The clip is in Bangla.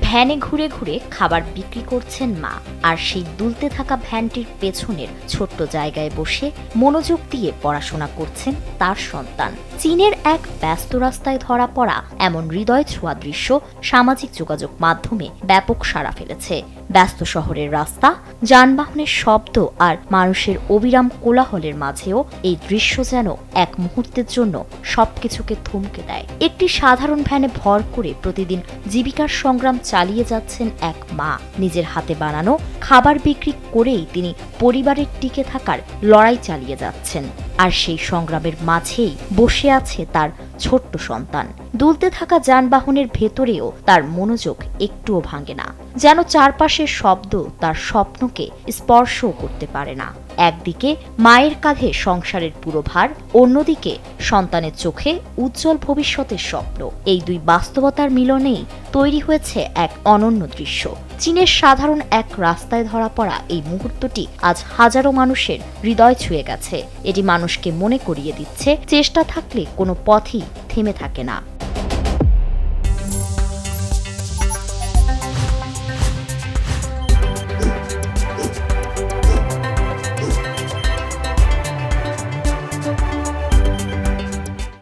ভ্যানে ঘুরে ঘুরে খাবার বিক্রি করছেন মা, আর সেই দুলতে থাকা ভ্যানটির পেছনের ছোট্ট জায়গায় বসে মনোযোগ দিয়ে পড়াশোনা করছেন তার সন্তান। চীনের এক ব্যস্ত রাস্তায় ধরা পড়া এমন হৃদয় ছোঁয়া দৃশ্য সামাজিক যোগাযোগ মাধ্যমে ব্যাপক সাড়া ফেলেছে। ব্যস্ত শহরের রাস্তা, যানবাহনের শব্দ আর মানুষের অবিরাম কোলাহলের মাঝেও এই দৃশ্য যেন এক মুহূর্তের জন্য সবকিছুকে থমকে দেয়। একটি সাধারণ ভ্যানে ভর করে প্রতিদিন জীবিকার সংগ্রাম চালিয়ে যাচ্ছেন এক মা। নিজের হাতে বানানো খাবার বিক্রি করেই তিনি পরিবারের টিকে থাকার লড়াই চালিয়ে যাচ্ছেন, আর সেই সংগ্রামের মাঝেই বসে আছে তার ছোট্ট সন্তান। দুলতে থাকা যানবাহনের ভেতরেও তার মনোযোগ একটুও ভাঙে না, যেন চারপাশের শব্দ তার স্বপ্নকে স্পর্শও করতে পারে না। একদিকে মায়ের কাঁধে সংসারের পুরো ভার, অন্যদিকে সন্তানের চোখে উজ্জ্বল ভবিষ্যতের স্বপ্ন। এই দুই বাস্তবতার মিলনেই তৈরি হয়েছে এক অনন্য দৃশ্য। চীনের সাধারণ এক রাস্তায় ধরা পড়া এই মুহূর্তটি আজ হাজারো মানুষের হৃদয় ছুঁয়ে গেছে। এটি মানুষকে মনে করিয়ে দিচ্ছে, চেষ্টা থাকলে কোনো পথই থেমে থাকে না।